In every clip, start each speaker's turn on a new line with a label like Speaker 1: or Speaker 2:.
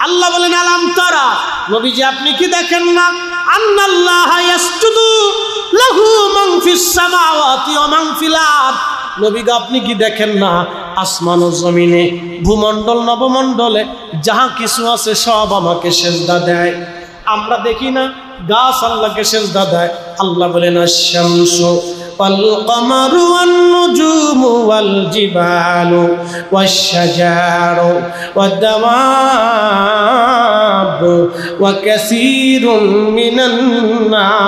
Speaker 1: আল্লাহ বলেন আলাম তারা, নবীজি আপনি কি দেখেন না, আন্নাল্লাহা ইয়াসজুদু লাহু মান ফিস সামাওয়াতি ওয়া মান ফিল আরদ, নবী গো আপনি কি দেখেন না আসমান ও জমিনে, ভূমণ্ডল নবমণ্ডলে যাহা কিছু আছে সব আমাকে সিজদা দেয়। আমরা দেখি না গাছ আল্লাহকে সিজদা দেয়। আল্লাহ বলেন আশ-শামসু ওয়াল কমারু ওয়ান নুজুমু ওয়াল জিবালু ওয়াশ শাজারু ওয়াদ দাওয়াবু ওয়া কাসীরুম মিনান নাস।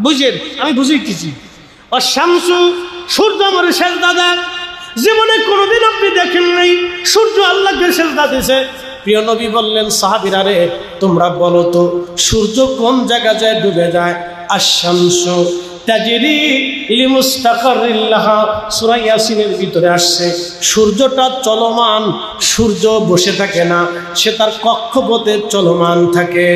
Speaker 1: বুঝেন, আমি বুঝাইতেছি। আশ-শামসু, সূর্য আমার সিজদা দেয়। জীবনে কোনোদিন আপনি দেখেন নাই সূর্য আল্লাহকে সিজদা দিয়েছে। প্রিয় নবী বললেন সাহাবীরা রে তোমরা বলো তো সূর্য কোন জায়গা যায় ডুবে যায়? আশ-শামসু তাজরি লিমুস্তাকাররিল লাহা, সূরা ইয়াসিনের ভিতরে আসছে সূর্যটা চলমান, সূর্য বসে থাকে না, সে তার কক্ষপথে চলমান থাকে।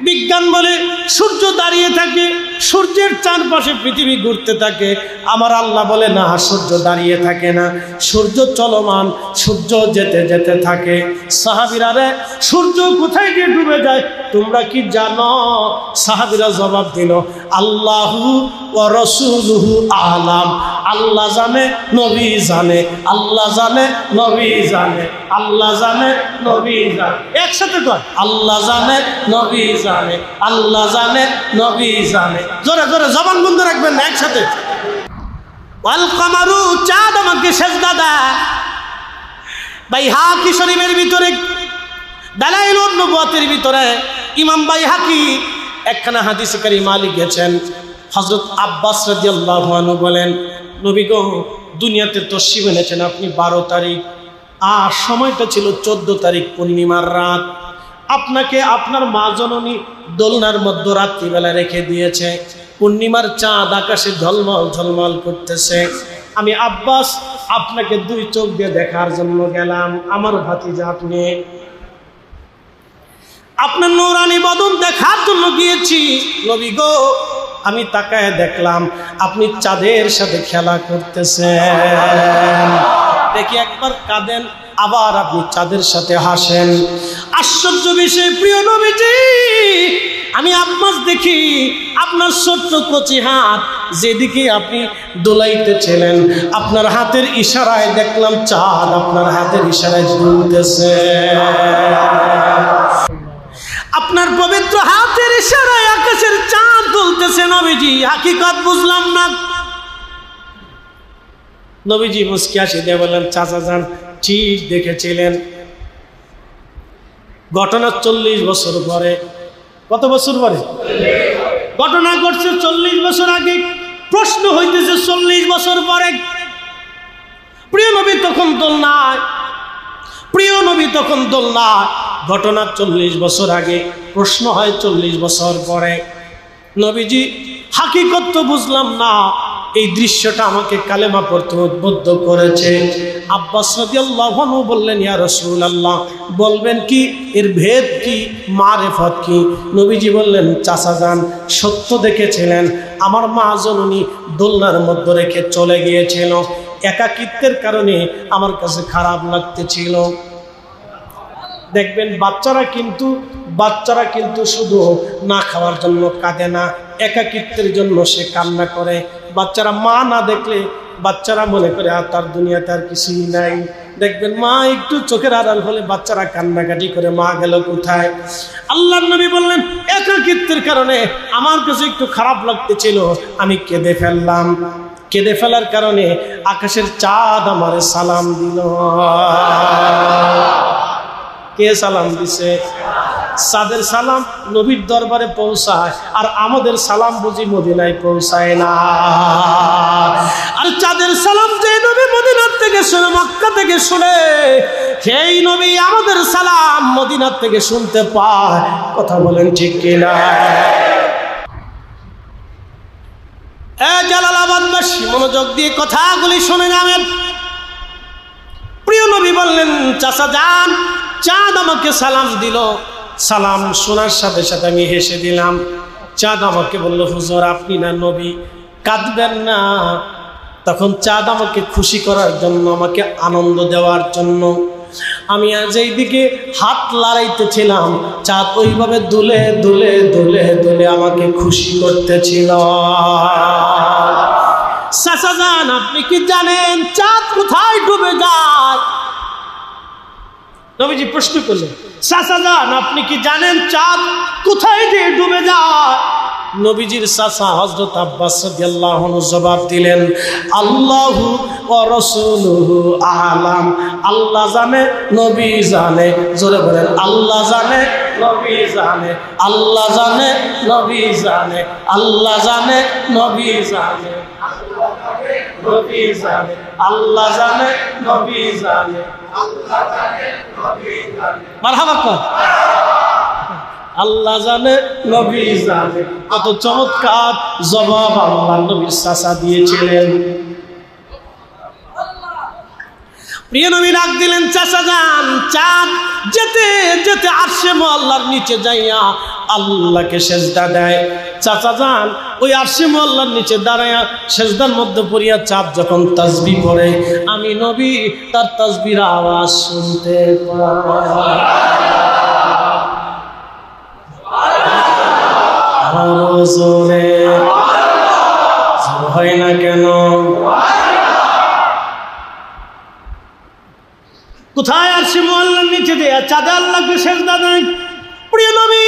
Speaker 1: বিজ্ঞান বলে সূর্য দাঁড়িয়ে থাকে, সূর্যের চারপাশে পৃথিবী ঘুরতে থাকে। আমার আল্লাহ বলে না, সূর্য দাঁড়িয়ে থাকে না, সূর্য চলমান, সূর্য যেতে যেতে থাকে। সাহাবীরা রে সূর্য কোথায় গিয়ে ডুবে যায় তোমরা কি জানো? সাহাবীরা জবাব দিল আল্লাহু ওয়া রাসূলুহু আলাম, আল্লাহ জানে নবী জানে, আল্লাহ জানে নবী জানে, আল্লাহ জানে নবী জানে। একসাথে কর, আল্লাহ জানে নবী জানে, আল্লাহ জানে নবী জানে। জোরে জোরে জবান বন্ধ রাখবেন না, একসাথে। ওয়াল কমারু, চাঁদ আমাকে সিজদা দেয়। বাইহাকি শরীফের ভিতরে দালাইলুন নবুওয়াতের ভিতরে ইমাম বাইহাকি একখানা হাদিস কারিমা লিখেছেন। হযরত আব্বাস রাদিয়াল্লাহু আনহু বলেন নবী গো দুনিয়াতে তশরিফ এনেছেন আপনি 12 তারিখ, আর সময়টা ছিল 14 তারিখ পূর্ণিমার রাত। আপনাকে আপনার মা জননী দোলনার মধ্যে রাত্রিবেলা রেখে দিয়েছে। পূর্ণিমার চাঁদ আকাশে ঝলমল ঝলমল করতেছে। আমি আব্বাস আপনাকে 2 চোখ দিয়ে দেখার জন্য গেলাম। আমার ভাতিজা আপনি, আপনার নূরানি বদন দেখার জন্য গিয়েছি। নবী গো আমি তাকায় দেখলাম আপনি চাঁদের সাথে খেলা করতেছেন। দেখি একবার কাঁদেন, আবার আপনি চাঁদের সাথে হাসেন। আশ্চর্য বিষয় প্রিয় নবীজি, আমি আব্বাস দেখি আপনার ছোট্ট কচি হাত যেদিকে আপনি দোলাইতেছিলেন, আপনার হাতের ইশারায় দেখলাম চাঁদ আপনার হাতের ইশারায় দুলতেছে। আপনার পবিত্র হাতের ইশারায় আকাশের চাঁদ দুলতেছে। নবীজি হাকিকত বুঝলাম না। নবীজি মুস্কি হাসি দিয়ে বললেন চাচা যান ঠিক দেখেছিলেন। ঘটনা 40 বছর পরে। কত বছর পরে? ঘটনা ঘটছে 40 বছর আগে। প্রশ্ন হইতেছে 40 বছর পরে। প্রিয় নবী তখন দোলনায়, প্রিয় নবী তখন দোলনায়। ঘটনা 40 বছর আগে, প্রশ্ন হয় 40 বছর পরে। নবীজি হাকিকত তো বুঝলাম না, এই দৃশ্যটা আমাকে কালেমা পড়তে উদ্বুদ্ধ করেছে। আব্বাস রাদিয়াল্লাহু আনহু বললেন ইয়া রাসূলুল্লাহ বলবেন কি, এর ভেদ কি, মারেফত কি? নবীজি বললেন চাচা যান সত্য দেখেছিলেন, আমার মা জননী দোলনার মধ্যে রেখে চলে গিয়েছিল। একাকিত্বের কারণে আমার কাছে খারাপ লাগতেছিল। দেখবেন বাচ্চারা কিন্তু শুধু না খাওয়ার জন্য কাঁদে না, একাকিত্বের জন্য সে কান্না করে। বাচ্চারা মা না দেখলে বাচ্চারা মনে করে আর তার দুনিয়াতে আর কিছুই নাই। দেখবেন মা একটু চোখের আড়াল হলে বাচ্চারা কান্নাকাটি করে, মা গেল কোথায়? আল্লাহর নবী বললেন একাকিত্বের কারণে আমার কাছে একটু খারাপ লাগতেছিল, আমি কেঁদে ফেললাম। কেঁদে ফেলার কারণে আকাশের চাঁদ আমারে সালাম দিল। কে সালাম দিছে? চাঁদের সালাম নবীর দরবারে পৌঁছায়, আর আমাদের সালাম বুঝি মদিনায় পৌঁছায় না। আর চাঁদের সালাম যে নবী মদিনার থেকে শুনে, মক্কা থেকে শুনে, সেই নবী আমাদের সালাম মদিনার থেকে শুনতে পায়। কথা বলেন ঠিক কিনা? জালালাবাদবাসী মনোযোগ দিয়ে কথাগুলি শুনে যাবেন। প্রিয় নবী বললেন চাচা যান, চাঁদ আমাকে সালাম দিল। সালাম শোনার সাথে সাথে আমি হেসে দিলাম। চাঁদ আমাকে বলল হুজুর আপনি না নবী, কাঁদবেন না, তখন চাঁদ আমাকে খুশি করার জন্য, আমাকে আনন্দ দেওয়ার জন্য আমি আজ এইদিকে হাত লড়াইতেছিলাম, চাঁদ ওইভাবে দুলে দুলে দুলে দুলে আমাকে খুশি করতেছিল। চাচা যান, আপনি কি জানেন চাঁদ কোথায় ডুবে যায়? নবীজি প্রশ্ন করলেন, চাচা যান, আপনি কি জানেন চাঁদ কোথায় দিয়ে ডুবে যায়? নবীজির চাচা হযরত আব্বাস রাদিয়াল্লাহু আনহু জবাব দিলেন, আল্লাহু ওয়া রাসূলুহু আ'লাম। আল্লাহ জানে, নবী জানে। জোরে বলেন, আল্লাহ জানে, নবী জানে। আল্লাহ জানে, নবী জানে। আল্লাহ জানে, নবী জানে। নবী জানে, আল্লাহ জানে, নবী জানে। আল্লাহ জানে, নবী জানে। মারহাবা কর। আল্লাহ জানে, নবী জানে। কত চমৎকার জবাব আল্লাহ নবীর চাচা দিয়েছিলেন। প্রিয় নবী ডাক দিলেন, চাচা যান, চাঁদ যেতে যেতে আরশে মুআল্লার নিচে যাইয়া আল্লাহকে সেজদা দেয়। চাচা যান, ওই আরশে মুআল্লার নিচে দাঁড়ায়া সেজদার মধ্যে পড়িয়া চাঁদ যখন তাসবিহ পড়ে, আমি নবী তার তাসবিহর আওয়াজ শুনতে পাই। জোরে হয় না কেন? কোথায় আরশে মুআল্লার নিচে দেয়া চাঁদে আল্লাহকে সেজদা দেয়। প্রিয় নবী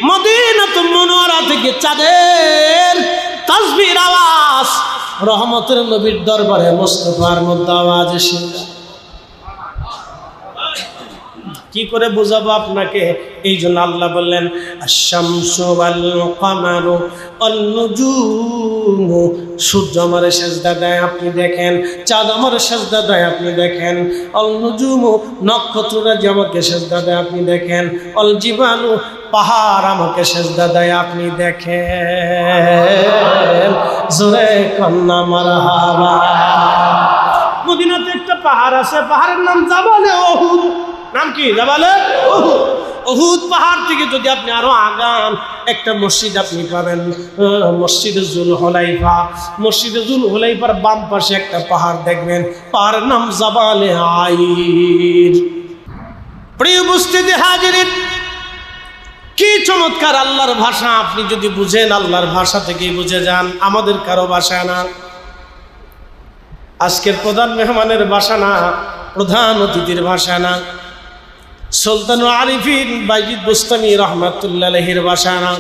Speaker 1: মদিনাতুল মুনাওয়ারা থেকে চাঁদের তাসবিহর আওয়াজ রহমতের নবীর দরবারে মুস্তাফার মধ্যে আওয়াজ এসে, কি করে বোঝাবো আপনাকে? এই জন্য আল্লাহ বললেন, আশ-শামসু ওয়াল কামারু ওয়ান নুজুমু। সূর্য আমার সেজদা দেয়, আপনি দেখেন। চাঁদ আমার সেজদা দেয়, আপনি দেখেন। অল নুজুমু, নক্ষত্ররা যে আমাকে সেজদা দেয়, আপনি দেখেন। অল জিবালু, পাহাড় আমাকে সেজদা দেয়, আপনি দেখেন। জোরে কন্না মারহাবা। মদিনাতে একটা পাহাড় আছে, পাহাড়ের নাম জাবালে উহুদ। নাম কি? জাবালে উহুদ। উহুদ পাহাড় থেকে যদি আপনি আরো আগান, একটা মসজিদ আপনি পাবেন, মসজিদে জুল হুলাইফা। মসজিদে জুল হুলাইফার বাম পাশে একটা পাহাড় দেখবেন, পাহাড়ের নাম জাবালে আইর। প্রিয় উপস্থিতি হাজিরিন, কি চমৎকার আল্লাহর ভাষা! আপনি যদি বুঝেন, আল্লাহর ভাষা থেকেই বুঝে যান, আমাদের কারো ভাষা না। আজকের প্রধান মেহমানের ভাষা না, প্রধান অতিথির ভাষা না, সুলতানুল আরিফিন বাইজিদ বুস্তামি রহমাতুল্লাহ আলাইহির ভাষা না,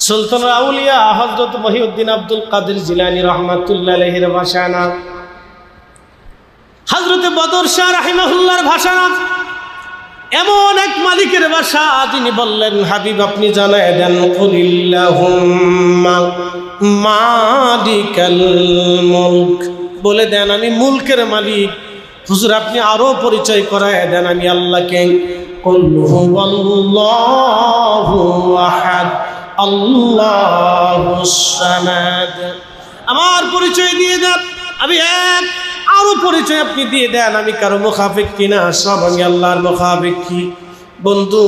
Speaker 1: সুলতানুল আউলিয়া হযরত মহিউদ্দিন আব্দুল কাদের জিলানী রহমাতুল্লাহ আলাইহির ভাষা না, হযরত বদর শাহ রাহিমাহুল্লাহর ভাষা না। এমন এক মালিকের ভাষা, যিনি বললেন, হাবিব আপনি জানায় দেন, কুলিল্লাহুম্মা মালিকাল মুলক। বলে দেন আমি মুলকের মালিক। হুজুর আপনি আরো পরিচয় করায় দেন আমি আল্লাহকে। কুল হুয়াল্লাহু আহাদ আল্লাহুস সামাদ। আমার পরিচয় দিয়ে দেন, আমি এক। আরো পরিচয় আপনি দিয়ে দেন, আমি কারো মুখাফিক কিনা, সব আমি আল্লাহর মুখাফিক কি। বন্ধু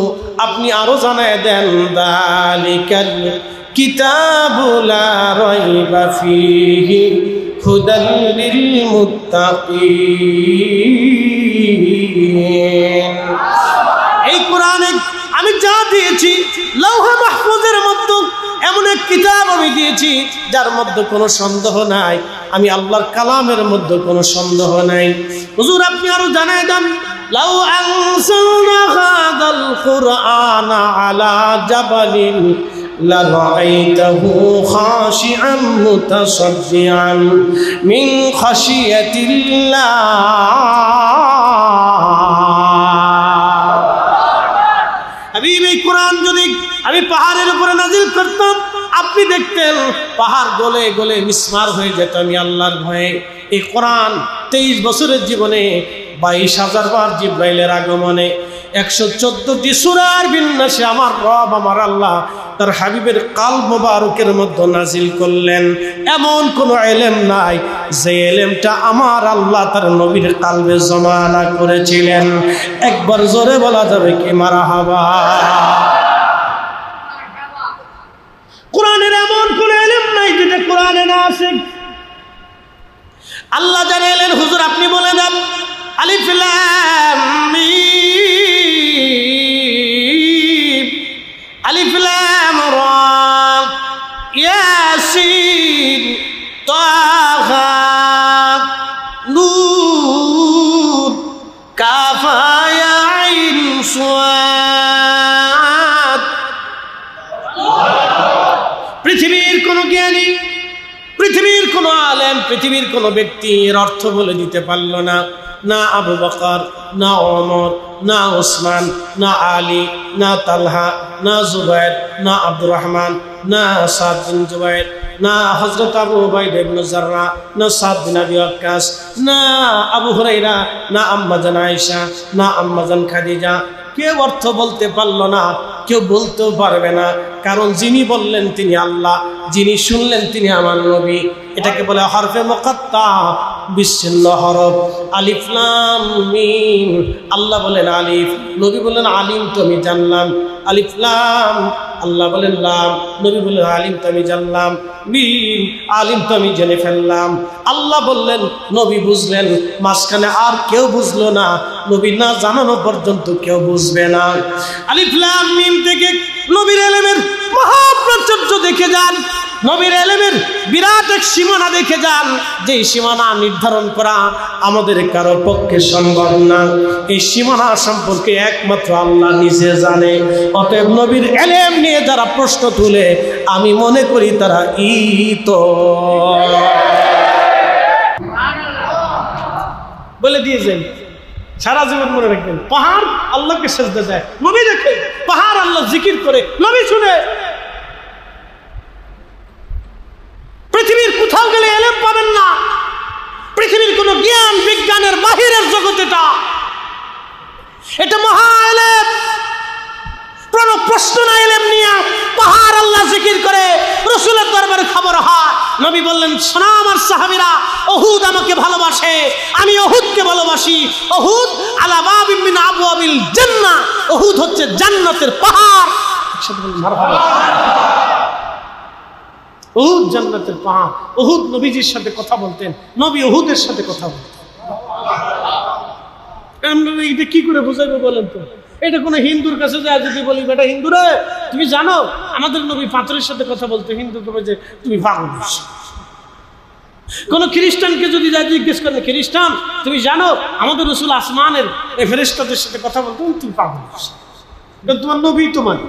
Speaker 1: আপনি আরো জানায় দেন, যালিকাল কিতাবু লা রাইবা ফীহি হুদাল লিল মুত্তাকিন। এই কোরআনে আমি যা দিয়েছি, লৌহে মাহফুজের মধ্যে এমন এক কিতাব আমি দিয়েছি যার মধ্যে কোনো সন্দেহ নাই। আমি আল্লাহর কালামের মধ্যে কোনো সন্দেহ নাই। হুজুর আপনি আরো জানায় দেন, লাউ আনসালনা হাযাল কুরআনা আলা জাবালিন লারাআইতাহু খাশিআন মুতাসাদ্দিআন মিন খাশিয়াতিল্লাহ। হাবিব এই কোরআন যদি আমি পাহাড়ের উপরে নাজিল করতাম, আপনি দেখতেন পাহাড় গলে গলে মিসমার হয়ে যেত আমি আল্লাহর ভয়ে। এই কোরআন 23 বছরের জীবনে 22,000 বার জিব্রাইলের আগমনে 114টি সূরার বিন্যাসে আমার রব আমার আল্লাহ তার হাবিবের কালব মোবারকের মধ্যে নাজিল করলেন। এমন কোনো ইলম নাই যে ইলমটা আমার আল্লাহ তার নবীর কালবে জমা না করেছিলেন। একবার জোরে বলা যাবে কি মারহাবা? কোরআনের এমন কোনো ইলম নাই যেটা কোরআনে না আছে। আল্লাহ জানাইলেন, হুজুর আপনি বলে দেন আলিফ লাম মিম, আলিফ লাম রা, ইয়াসিন, তাহা, নুন, কাফ, ইয়া আইন, সাদ। পৃথিবীর কোন জ্ঞানী, পৃথিবীর কোন আলেম, পৃথিবীর কোন ব্যক্তি এর অর্থ বলে দিতে পারল না। না আবু বকর, না ওমর, না ওসমান, না আলী, না তালহা, না জুবায়ের, না আব্দুর রহমান, না সাদ বিন জুবায়ের, না হযরত আবু উবাইদা ইবনে জাররাহ, না সাদ বিন আবি ওয়াক্কাস, না আবু হুরায়রা, না আম্মা জান আয়েশা, না আম্মা জান খাদিজা। কেউ অর্থ বলতে পারল না, কেউ বলতেও পারবে না, কারণ যিনি বললেন তিনি আল্লাহ, যিনি শুনলেন তিনি আমার নবী। এটাকে বলে হরফে মুকাত্তা, বিচ্ছিন্ন হরফ। আলিফ লাম মিম, আল্লাহ বলেন আলিফ, নবী বলেন আলিম, তো আমি জানলাম। আলিফ লাম, আল্লাহ বলেন লাম, নবী বলেন আলিম, তো আমি জানলাম। মিম, আলিম, তো আমি জেনে ফেললাম। আল্লাহ বললেন, নবী বুঝলেন, মাঝখানে আর কেউ বুঝলো না, নবী না জানানো পর্যন্ত কেউ বুঝবে না। আলিফ লাম মিম থেকে নবীর এলেমের মহাপ্রাচুর্য দেখে যান, নবীর এলেমের বিরাট এক সীমানা দেখে যান, যে সীমানা নির্ধারণ করা আমাদের কারো পক্ষে সম্ভব না। এই সীমানা সম্পর্কে একমাত্র আল্লাহ নিজে জানে। অতএব নবীর এলেম নিয়ে যারা প্রশ্ন তুলে, আমি মনে করি তারা তো বলে দিয়েছেন, সারা জীবন মনে রাখবেন। পাহাড় আল্লাহকে সেজদা যায়, নবী দেখে। পাহাড় আল্লাহ জিকির করে, নবী শুনে। পৃথিবীর কোথাও গেলে এলেম পাবেন না, পৃথিবীর কোন জ্ঞান বিজ্ঞানের বাহিরের জগৎ। এটা মহা এলেম, কোনো প্রশ্ন না। এলেম নিয়ে পাহাড় আল্লাহ জিকির করে, রাসূলের দরবারে খবর হয়। নবী বললেন, শোনো আমার সাহাবীরা, উহুদ আমাকে ভালোবাসে, আমি উহুদকে ভালোবাসি। উহুদ আলা বাবিন মিন আবওয়াবিল জান্নাহ, উহুদ হচ্ছে জান্নাতের পাহাড়। মারহাবা। উহুদ জান্নাতের পাহাড়। উহুদ নবীজির সাথে কথা বলতেন, নবী উহুদের সাথে কথা বলতেন। আমরা এটা কি করে বোঝাবো বলেন তো? এটা কোনো হিন্দুর কাছে যায় যদি বলি, বেটা হিন্দুরে তুমি জানো আমাদের নবী পাথরের সাথে কথা বলতে, হিন্দু কবে যে তুমি পাগল। কোন খ্রিস্টানকে যদি যায় জিজ্ঞেস করেন, খ্রিস্টান তুমি জানো আমাদের রাসূল আসমানের এই ফেরেশতাদের সাথে কথা বলতে, তুমি পাগল। তোমার নবী তো মানে,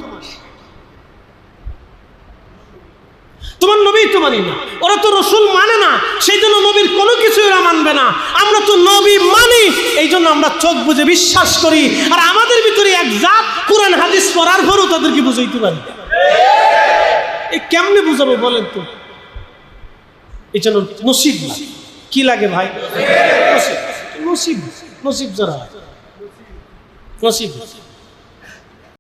Speaker 1: তোমার নবী তো মানি না। ওরা তো রসুল মানে না, সেই জন্য নবীর কোনো কিছু ওরা মানবে না। আমরা তো নবী মানি, এই জন্য আমরা চোখ বুঝে বিশ্বাস করি। আর আমাদের ভিতরে এক জাত কুরআন হাদিস পড়ার পরও তাদেরকে বুঝাইতে পারি। এই কেমনে বুঝাবো বলেন তো? এই জন্য নসিব লাগে। কি লাগে ভাই? নসিব। নসিব যারা নসিব